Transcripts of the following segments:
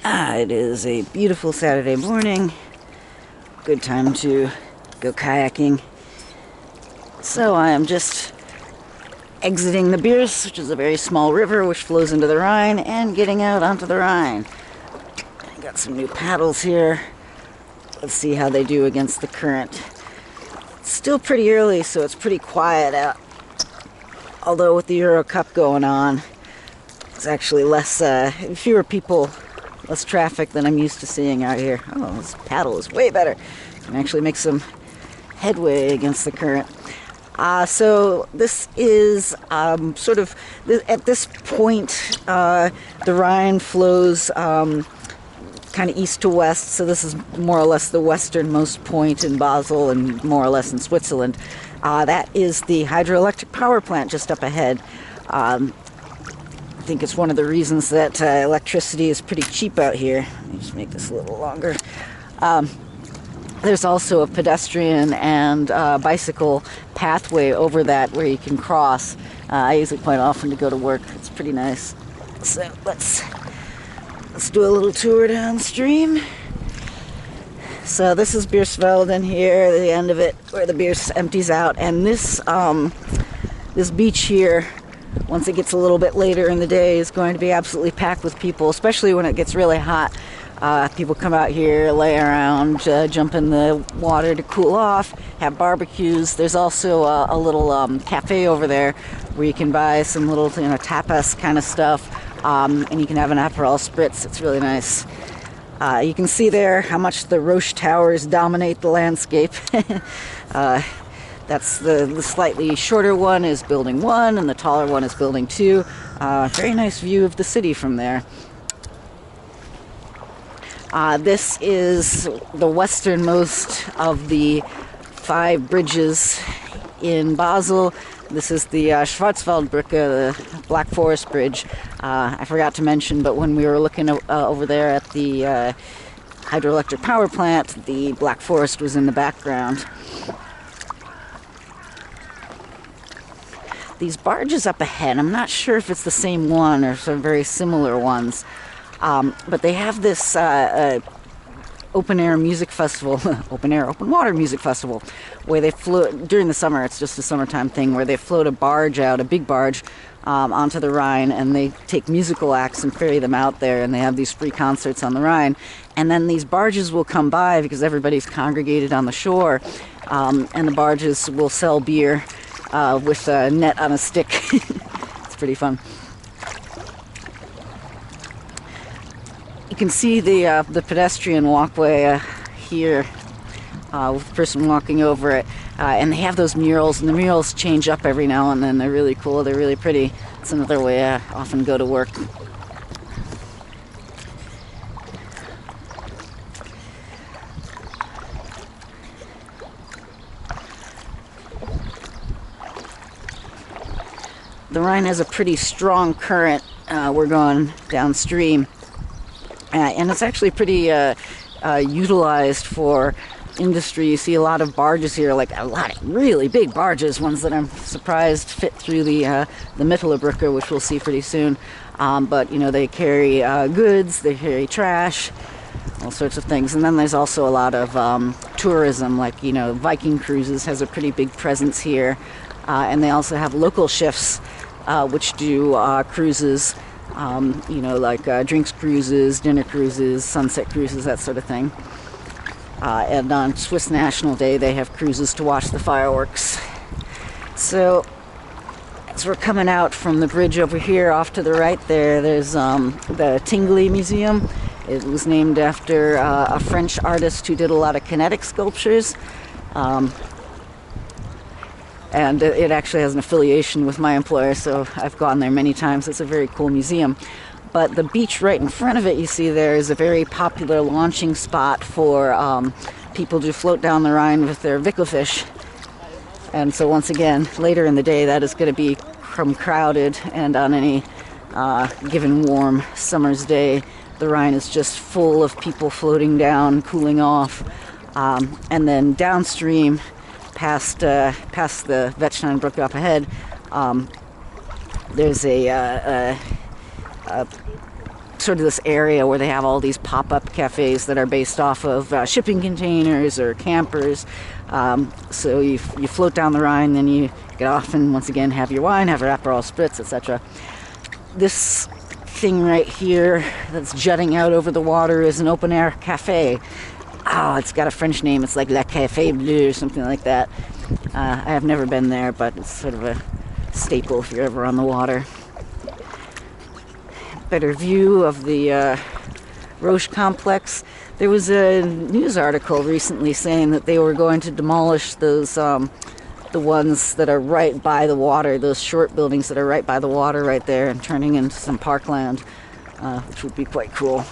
It is a beautiful Saturday morning. Good time to go kayaking. So I am just exiting the Birs, which is a very small river which flows into the Rhine, and getting out onto the Rhine. I got some new paddles here. Let's see how they do against the current. It's still pretty early, so it's pretty quiet out. Although with the Euro Cup going on, it's actually fewer people, less traffic than I'm used to seeing out here. Oh, this paddle is way better. Can actually make some headway against the current. So this is at this point, the Rhine flows kind of east to west, so this is more or less the westernmost point in Basel and more or less in Switzerland. That is the hydroelectric power plant just up ahead. I think it's one of the reasons that electricity is pretty cheap out here. Let me just make this a little longer. There's also a pedestrian and bicycle pathway over that where you can cross. I use it quite often to go to work. It's pretty nice. So let's do a little tour downstream. So this is Biersvelden here, the end of it, where the Birs empties out. And this beach here, once it gets a little bit later in the day, is going to be absolutely packed with people, especially when it gets really hot. People come out here, lay around, jump in the water to cool off, have barbecues. There's also a little cafe over there where you can buy some little tapas kind of stuff, and you can have an Aperol Spritz. It's really nice. You can see there how much the Roche Towers dominate the landscape. That's the slightly shorter one is Building 1, and the taller one is Building 2. Very nice view of the city from there. This is the westernmost of the 5 bridges in Basel. This is the Schwarzwaldbrücke, the Black Forest Bridge. I forgot to mention, but when we were looking over there at the hydroelectric power plant, the Black Forest was in the background. These barges up ahead, I'm not sure if it's the same one or some very similar ones. But they have this open water music festival, where they float during the summer. It's just a summertime thing where they float a big barge, onto the Rhine, and they take musical acts and ferry them out there, and they have these free concerts on the Rhine. And then these barges will come by because everybody's congregated on the shore, and the barges will sell beer with a net on a stick. It's pretty fun. You can see the pedestrian walkway here with the person walking over it, and they have those murals, and the murals change up every now and then. They're really cool, they're really pretty. It's another way I often go to work. The Rhine has a pretty strong current. We're going downstream. And it's actually pretty utilized for industry. You see a lot of barges here, like a lot of really big barges, ones that I'm surprised fit through the Mittelbrücke, which we'll see pretty soon. But they carry goods, they carry trash, all sorts of things. And then there's also a lot of tourism, like Viking Cruises has a pretty big presence here, and they also have local ships which do cruises. Like drinks cruises, dinner cruises, sunset cruises, that sort of thing. And on Swiss National Day, they have cruises to watch the fireworks. So, as we're coming out from the bridge over here, off to the right there's the Tinguely Museum. It was named after a French artist who did a lot of kinetic sculptures. And it actually has an affiliation with my employer, so I've gone there many times. It's a very cool museum. But the beach right in front of it, you see there, is a very popular launching spot for people to float down the Rhine with their Wickelfish. And so once again, later in the day, that is going to become crowded, and on any given warm summer's day, the Rhine is just full of people floating down, cooling off. And then downstream, past the Wettsteinbrücke up ahead, there's a sort of this area where they have all these pop-up cafes that are based off of shipping containers or campers. So you float down the Rhine, then you get off and once again have your wine, have your Aperol Spritz, etc. This thing right here that's jutting out over the water is an open-air cafe. Oh, it's got a French name. It's like La Café Bleu or something like that. I have never been there, but it's sort of a staple if you're ever on the water. Better view of the Roche complex. There was a news article recently saying that they were going to demolish those, the ones that are right by the water, those short buildings that are right by the water right there, and turning into some parkland, which would be quite cool.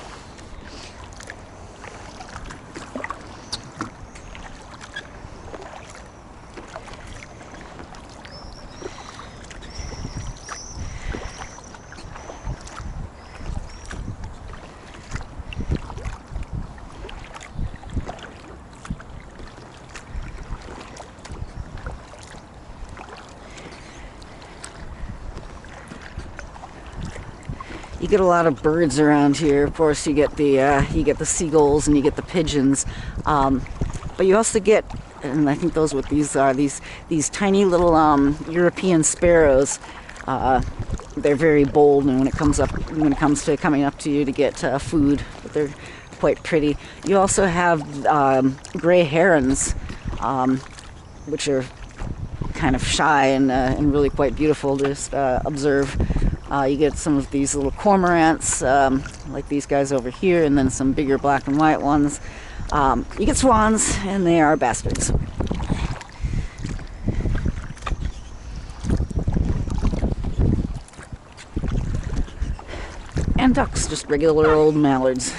You get a lot of birds around here. Of course, you get the seagulls and you get the pigeons, but you also get, and I think those what these are, these tiny little European sparrows. They're very bold, and when it comes to coming up to you to get food, but they're quite pretty. You also have gray herons, which are kind of shy and really quite beautiful to just observe. You get some of these little cormorants, like these guys over here, and then some bigger black and white ones. You get swans, and they are bastards. And ducks, just regular old mallards.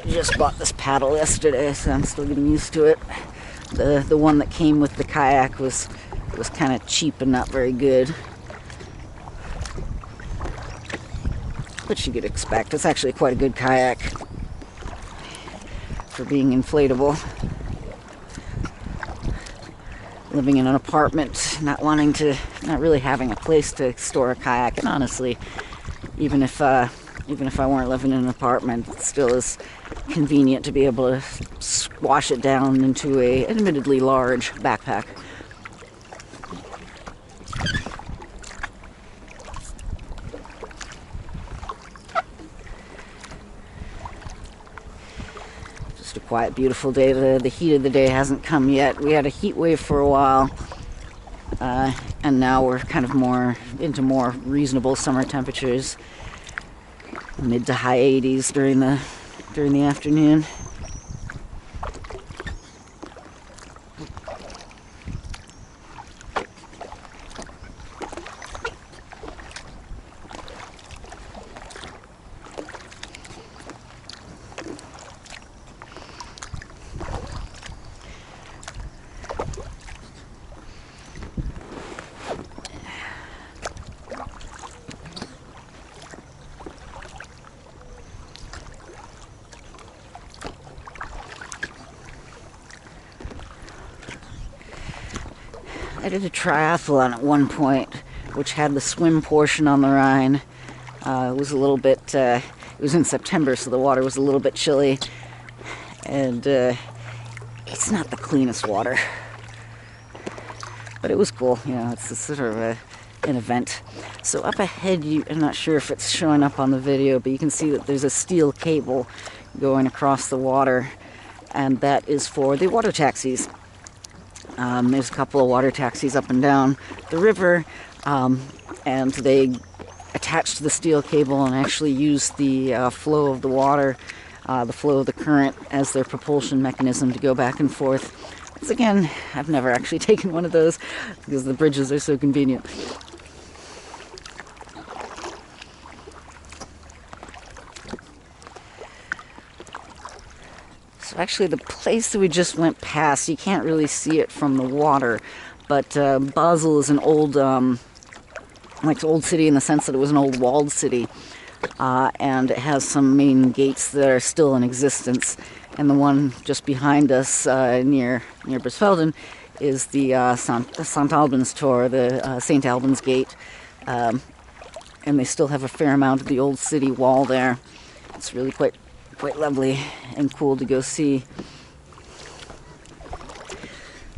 Just bought this paddle yesterday, so I'm still getting used to it. The one that came with the kayak was kind of cheap and not very good, which you could expect. It's actually quite a good kayak for being inflatable. Living in an apartment, not really having a place to store a kayak, and honestly, even if I weren't living in an apartment, it still is convenient to be able to squash it down into a admittedly large backpack. Just a quiet, beautiful day. The heat of the day hasn't come yet. We had a heat wave for a while, and now we're kind of into more reasonable summer temperatures, mid to high 80s during the afternoon. I did a triathlon at one point, which had the swim portion on the Rhine. It was a little bit, it was in September, so the water was a little bit chilly, and it's not the cleanest water, but it was cool. You know, it's sort of an event. So up ahead, I'm not sure if it's showing up on the video, but you can see that there's a steel cable going across the water, and that is for the water taxis. There's a couple of water taxis up and down the river, and they attach to the steel cable and actually use the flow of the water, the flow of the current as their propulsion mechanism to go back and forth. Once again, I've never actually taken one of those because the bridges are so convenient. So actually the place that we just went past, you can't really see it from the water, but Basel is an old, old city in the sense that it was an old walled city, and it has some main gates that are still in existence. And the one just behind us, near Brisfelden, is the St. Albans Tor, the St. Albans Gate. And they still have a fair amount of the old city wall there. It's really quite lovely and cool to go see.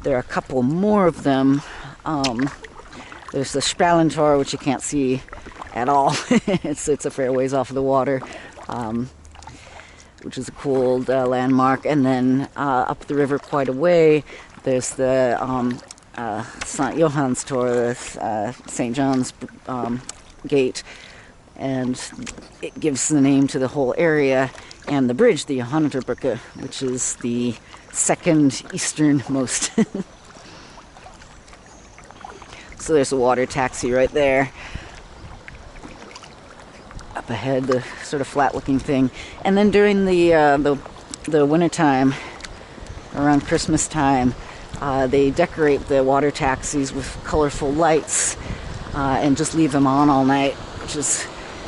There are a couple more of them. There's the Sprallentor, which you can't see at all. it's a fair ways off of the water, which is a cool old landmark. And then up the river quite a way, there's the St. Johan's Tor, the St. John's Gate, and it gives the name to the whole area. And the bridge, the Johanniterbrücke, which is the second easternmost. So there's a water taxi right there. Up ahead, the sort of flat-looking thing. And then during the winter time, around Christmas time, they decorate the water taxis with colorful lights and just leave them on all night, which is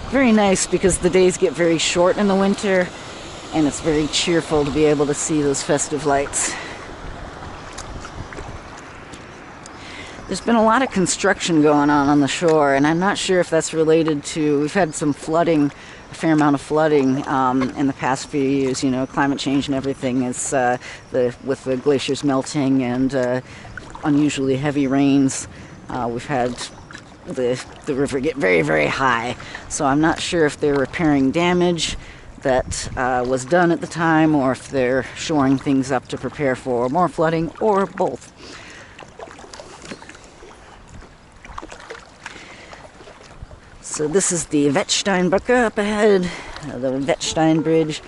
very nice because the days get very short in the winter, and it's very cheerful to be able to see those festive lights. There's been a lot of construction going on the shore, and I'm not sure if that's related to, we've had some flooding, a fair amount of flooding in the past few years. You know, climate change and everything is with the glaciers melting and unusually heavy rains. We've had the river get very, very high. So I'm not sure if they're repairing damage that was done at the time, or if they're shoring things up to prepare for more flooding, or both. So this is the Wettsteinbrücke up ahead, the Wettstein Bridge.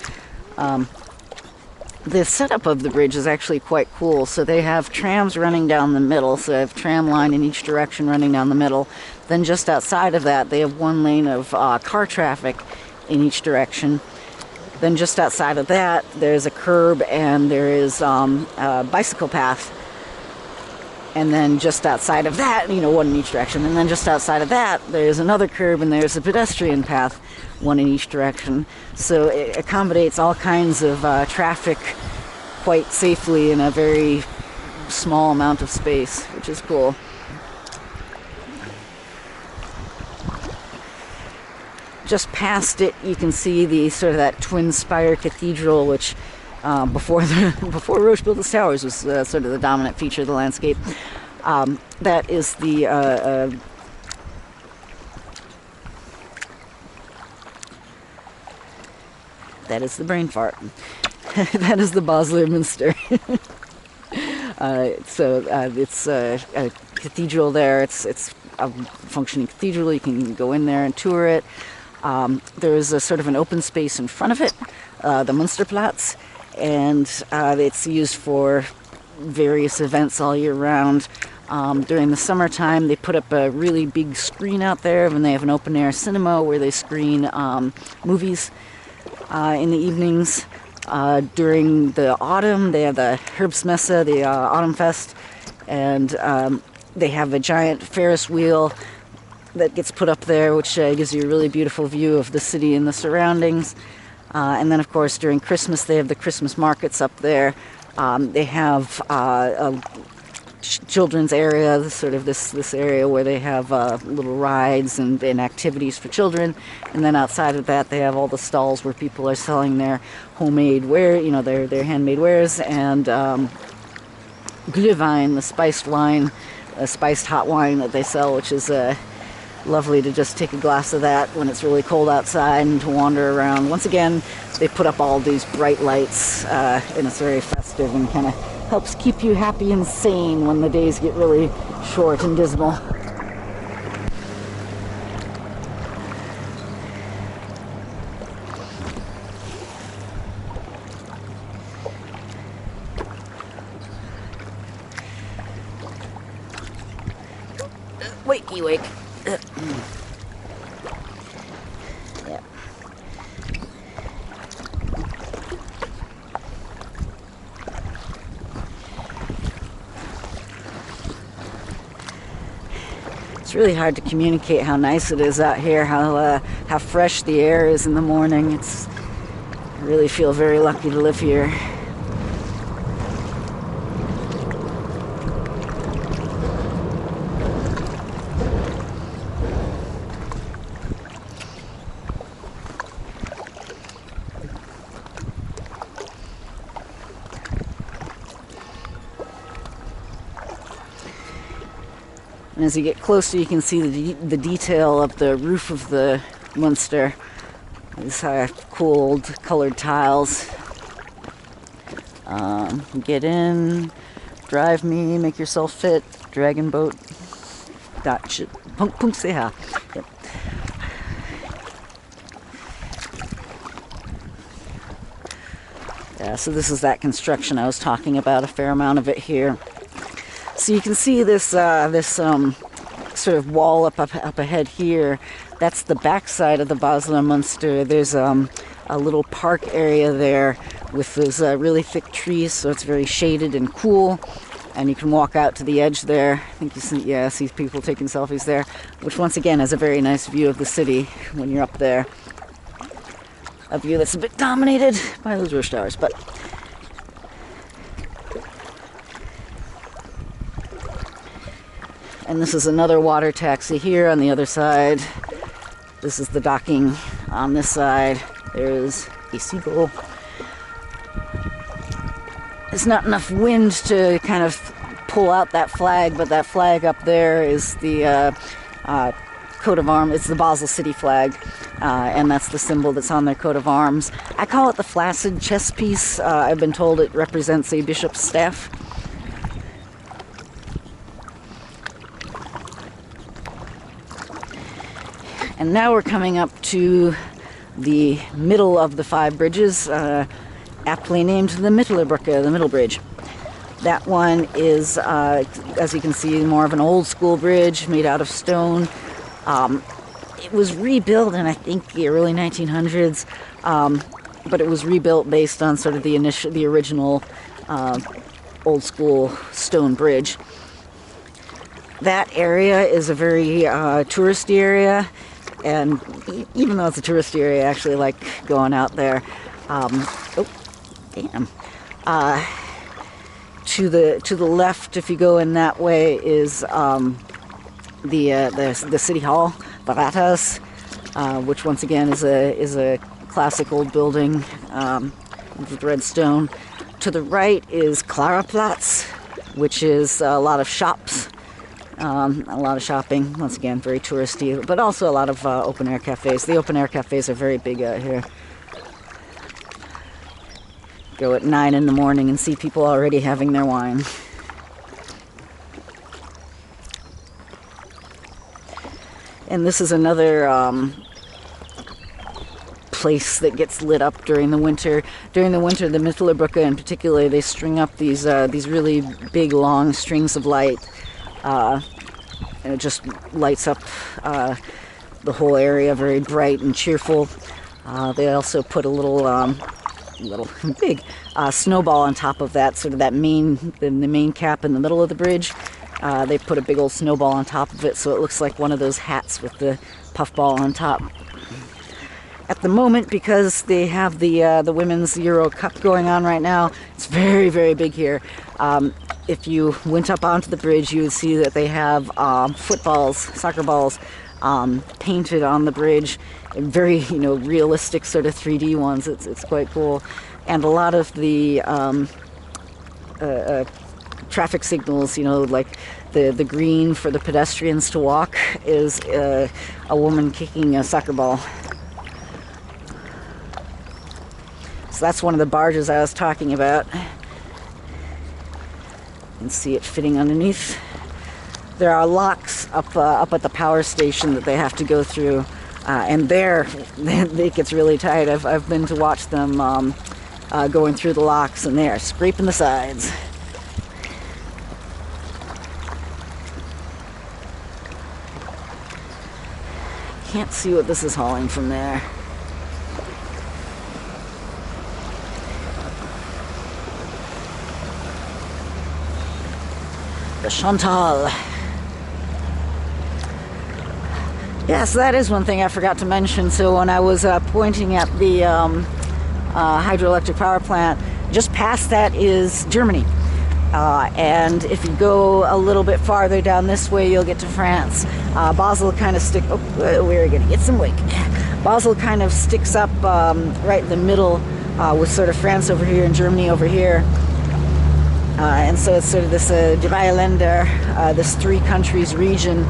The setup of the bridge is actually quite cool. So they have trams running down the middle, so they have tram line in each direction running down the middle. Then just outside of that, they have one lane of car traffic in each direction. Then just outside of that, there's a curb and there is a bicycle path. And then just outside of that, you know, one in each direction. And then just outside of that, there's another curb and there's a pedestrian path, one in each direction. So it accommodates all kinds of traffic quite safely in a very small amount of space, which is cool. Just past it, you can see the sort of that twin spire cathedral, which before Roche built the towers was sort of the dominant feature of the landscape. That is the that is the brain fart. That is the Basler Minster. It's a cathedral there. It's a functioning cathedral. You can go in there and tour it. There is a sort of an open space in front of it, the Münsterplatz, and it's used for various events all year round. During the summertime, they put up a really big screen out there, and they have an open-air cinema where they screen movies in the evenings. During the autumn, they have the Herbstmesse, the Autumn Fest, and they have a giant Ferris wheel that gets put up there, which gives you a really beautiful view of the city and the surroundings. And then, of course, during Christmas, they have the Christmas markets up there. They have a children's area, sort of this area where they have little rides and activities for children. And then outside of that, they have all the stalls where people are selling their homemade ware, you know, their handmade wares, and Glühwein, the spiced wine, a spiced hot wine that they sell, which is lovely to just take a glass of that when it's really cold outside and to wander around. Once again, they put up all these bright lights, and it's very festive and kind of helps keep you happy and sane when the days get really short and dismal. Wakey wake. Yeah. It's really hard to communicate how nice it is out here, how fresh the air is in the morning. I really feel very lucky to live here. And as you get closer, you can see the detail of the roof of the Munster. These cool old colored tiles. Get in, drive me, make yourself fit, dragon boat. Punkt ch. Yep. Yeah, so this is that construction I was talking about, a fair amount of it here. So you can see this sort of wall up ahead here. That's the backside of the Basel Munster. There's a little park area there with those really thick trees, so it's very shaded and cool. And you can walk out to the edge there. I think you see people taking selfies there, which once again has a very nice view of the city when you're up there. A view that's a bit dominated by those rush towers, but and this is another water taxi here on the other side. This is the docking on this side. There's a seagull. There's not enough wind to kind of pull out that flag, but that flag up there is the coat of arms. It's the Basel city flag, and that's the symbol that's on their coat of arms. I call it the flaccid chess piece. I've been told it represents a bishop's staff. And now we're coming up to the middle of the 5 bridges, aptly named the Mittelbrücke, the Middle Bridge. That one is, as you can see, more of an old school bridge made out of stone. It was rebuilt in, I think, the early 1900s, but it was rebuilt based on sort of the original old school stone bridge. That area is a very touristy area, and even though it's a touristy area, I actually like going out there. Oh, damn. To the left, if you go in that way, is the city hall, the Rathaus, which once again is a classic old building with red stone. To the right is Klaraplatz, which is a lot of shops, a lot of shopping. Once again, very touristy, but also a lot of open air cafes. The open air cafes are very big out here. Go at 9 in the morning and see people already having their wine. And this is another place that gets lit up during the winter. During the winter, the Mittelbrücke in particular, they string up these really big, long strings of light. And it just lights up the whole area, very bright and cheerful. They also put a little big snowball on top of that, sort of the main cap in the middle of the bridge. They put a big old snowball on top of it, so it looks like one of those hats with the puffball on top. At the moment, because they have the Women's Euro Cup going on right now, it's very, very big here. If you went up onto the bridge, you would see that they have footballs, soccer balls, painted on the bridge, and very, realistic sort of 3D ones. It's quite cool. And a lot of the traffic signals, like the green for the pedestrians to walk is a woman kicking a soccer ball. So that's one of the barges I was talking about. You can see it fitting underneath. There are locks up at the power station that they have to go through, and there it gets really tight. I've been to watch them going through the locks, and they are scraping the sides. Can't see what this is hauling from there. The Chantal. Yes, that is one thing I forgot to mention. So when I was pointing at the hydroelectric power plant, just past that is Germany. And if you go a little bit farther down this way, you'll get to France. Basel kind of we're going to get some wake. Basel kind of sticks up right in the middle with sort of France over here and Germany over here. And so it's sort of this Dreiländer, this three countries region,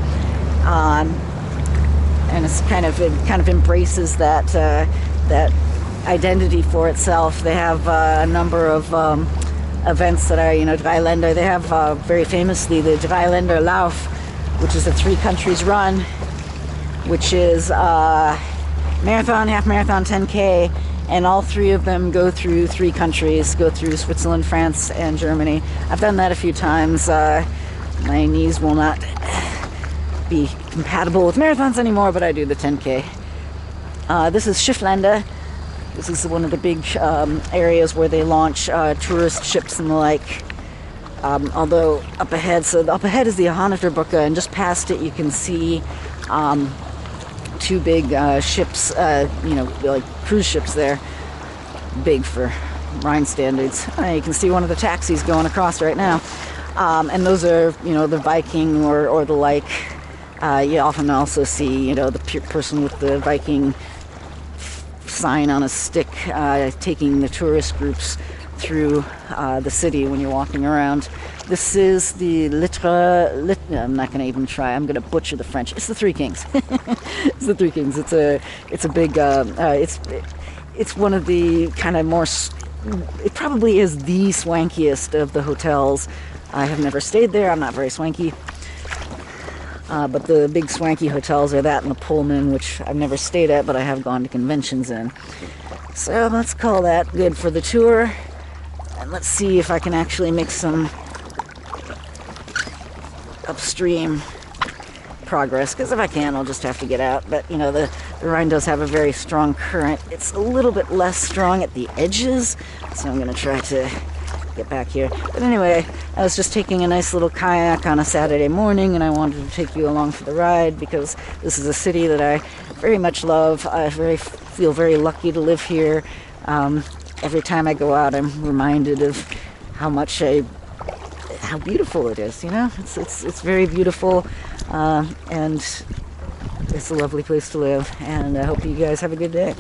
and it kind of embraces that identity for itself. They have a number of events that are, Dreiländer. They have very famously the Dreiländer Lauf, which is a three countries run, which is marathon, half marathon, 10K, and all three of them go through three countries, go through Switzerland, France, and Germany. I've done that a few times. My knees will not be compatible with marathons anymore, but I do the 10K. This is Schifflande. This is one of the big areas where they launch tourist ships and the like. Although up ahead is the Johannesburg, and just past it you can see two big ships, like cruise ships there, big for Rhine standards. You can see one of the taxis going across right now, and those are, the Viking or the like. You often also see, the person with the Viking sign on a stick taking the tourist groups through the city when you're walking around. This is the I'm not going to even try. I'm going to butcher the French. It's the Three Kings. It's the Three Kings. It's a big. It's one of the kind of more. It probably is the swankiest of the hotels. I have never stayed there. I'm not very swanky. But the big swanky hotels are that and the Pullman, which I've never stayed at, but I have gone to conventions in. So let's call that good for the tour. And let's see if I can actually make some upstream progress, because if I can, I'll just have to get out. But the Rhine does have a very strong current. It's a little bit less strong at the edges, so I'm going to try to get back here. But anyway, I was just taking a nice little kayak on a Saturday morning, and I wanted to take you along for the ride because this is a city that I very much love. I feel very lucky to live here. Every time I go out, I'm reminded of how beautiful it is. It's very beautiful, and it's a lovely place to live. And I hope you guys have a good day.